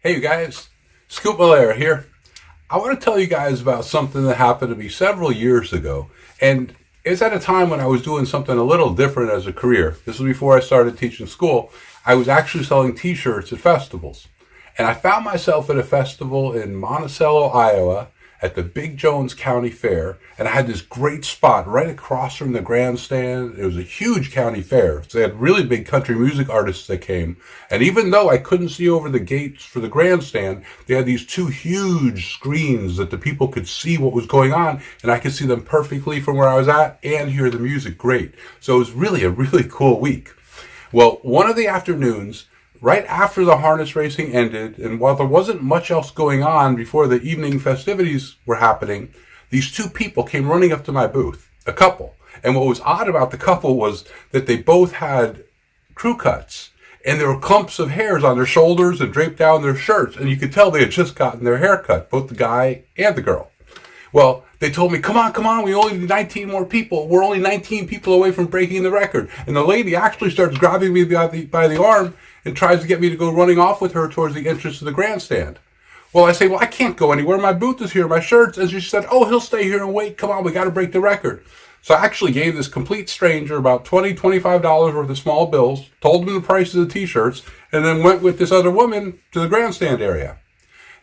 Hey you guys, Scoop Malera here. I want to tell you guys about something that happened to me several years ago. And it's at a time when I was doing something a little different as a career. This was before I started teaching school. I was actually selling t-shirts at festivals. And I found myself at a festival in Monticello, Iowa, at the Big Jones County Fair, and I had this great spot right across from the grandstand. It was a huge county fair, so they had really big country music artists that came, and even though I couldn't see over the gates for the grandstand, they had these two huge screens that the people could see what was going on, and I could see them perfectly from where I was at and hear the music great. So it was really a really cool week. Well, one of the afternoons, right after the harness racing ended, and while there wasn't much else going on before the evening festivities were happening, these two people came running up to my booth, a couple. And what was odd about the couple was that they both had crew cuts, and there were clumps of hairs on their shoulders and draped down their shirts, and you could tell they had just gotten their hair cut, both the guy and the girl. Well, they told me, come on, we only need 19 more people. We're only 19 people away from breaking the record. And the lady actually starts grabbing me by the arm and tries to get me to go running off with her towards the entrance to the grandstand. Well, I say, I can't go anywhere. My booth is here, my shirts. And she said, he'll stay here and wait. Come on, we got to break the record. So I actually gave this complete stranger about $20, $25 worth of small bills, told him the prices of the t-shirts, and then went with this other woman to the grandstand area.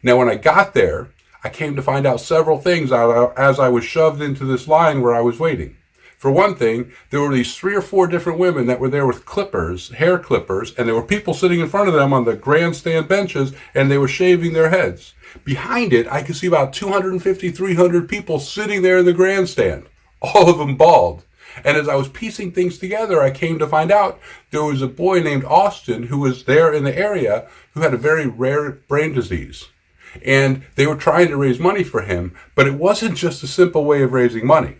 Now, when I got there, I came to find out several things as I was shoved into this line where I was waiting. For one thing, there were these 3 or 4 different women that were there with clippers, hair clippers, and there were people sitting in front of them on the grandstand benches, and they were shaving their heads. Behind it, I could see about 250, 300 people sitting there in the grandstand, all of them bald. And as I was piecing things together, I came to find out there was a boy named Austin who was there in the area who had a very rare brain disease. And they were trying to raise money for him, but it wasn't just a simple way of raising money.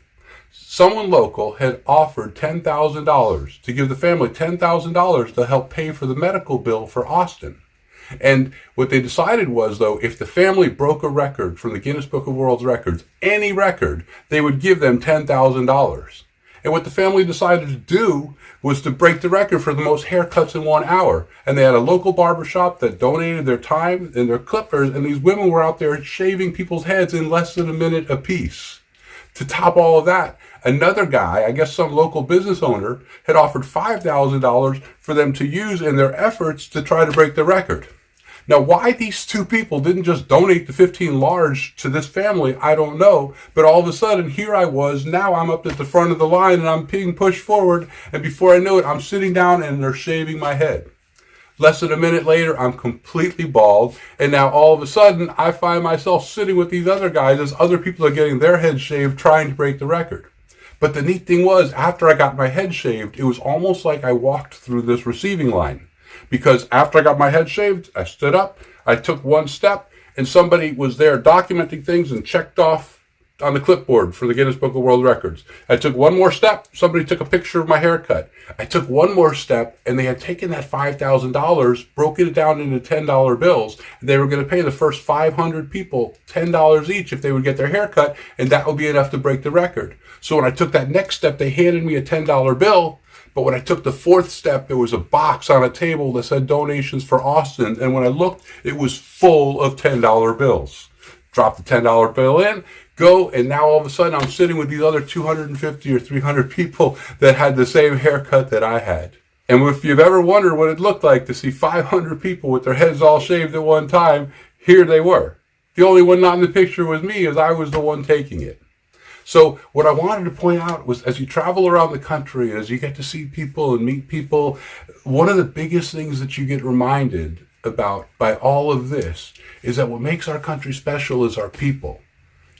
Someone local had offered $10,000 to give the family $10,000 to help pay for the medical bill for Austin. And what they decided was, though, if the family broke a record from the Guinness Book of World Records, any record, they would give them $10,000. And what the family decided to do was to break the record for the most haircuts in 1 hour. And they had a local barbershop that donated their time and their clippers, and these women were out there shaving people's heads in less than a minute apiece. To top all of that, another guy, I guess some local business owner, had offered $5,000 for them to use in their efforts to try to break the record. Now, why these two people didn't just donate the 15 large to this family, I don't know. But all of a sudden, here I was. Now I'm up at the front of the line and I'm being pushed forward. And before I know it, I'm sitting down and they're shaving my head. Less than a minute later, I'm completely bald. And now all of a sudden, I find myself sitting with these other guys as other people are getting their heads shaved trying to break the record. But the neat thing was, after I got my head shaved, it was almost like I walked through this receiving line. Because after I got my head shaved, I stood up, I took one step, and somebody was there documenting things and checked off on the clipboard for the Guinness Book of World Records. I took one more step, somebody took a picture of my haircut. I took one more step, and they had taken that $5,000, broken it down into $10 bills, and they were going to pay the first 500 people $10 each if they would get their haircut, and that would be enough to break the record. So when I took that next step, they handed me a $10 bill. But when I took the 4th step, there was a box on a table that said donations for Austin. And when I looked, it was full of $10 bills. Drop the $10 bill in, go, and now all of a sudden I'm sitting with these other 250 or 300 people that had the same haircut that I had. And if you've ever wondered what it looked like to see 500 people with their heads all shaved at one time, here they were. The only one not in the picture was me, as I was the one taking it. So what I wanted to point out was, as you travel around the country, as you get to see people and meet people, one of the biggest things that you get reminded about by all of this is that what makes our country special is our people.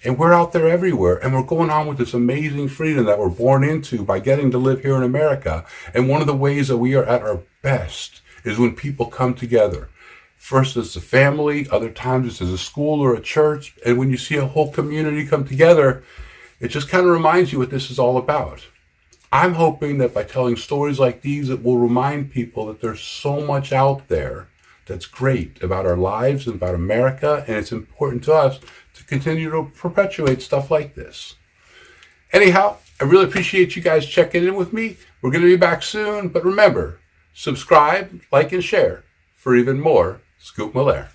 And we're out there everywhere, and we're going on with this amazing freedom that we're born into by getting to live here in America. And one of the ways that we are at our best is when people come together. First as a family, other times it's as a school or a church, and when you see a whole community come together, it just kind of reminds you what this is all about. I'm hoping that by telling stories like these, it will remind people that there's so much out there that's great about our lives and about America, and it's important to us to continue to perpetuate stuff like this. Anyhow, I really appreciate you guys checking in with me. We're going to be back soon, but remember, subscribe, like, and share for even more Scoop Malera.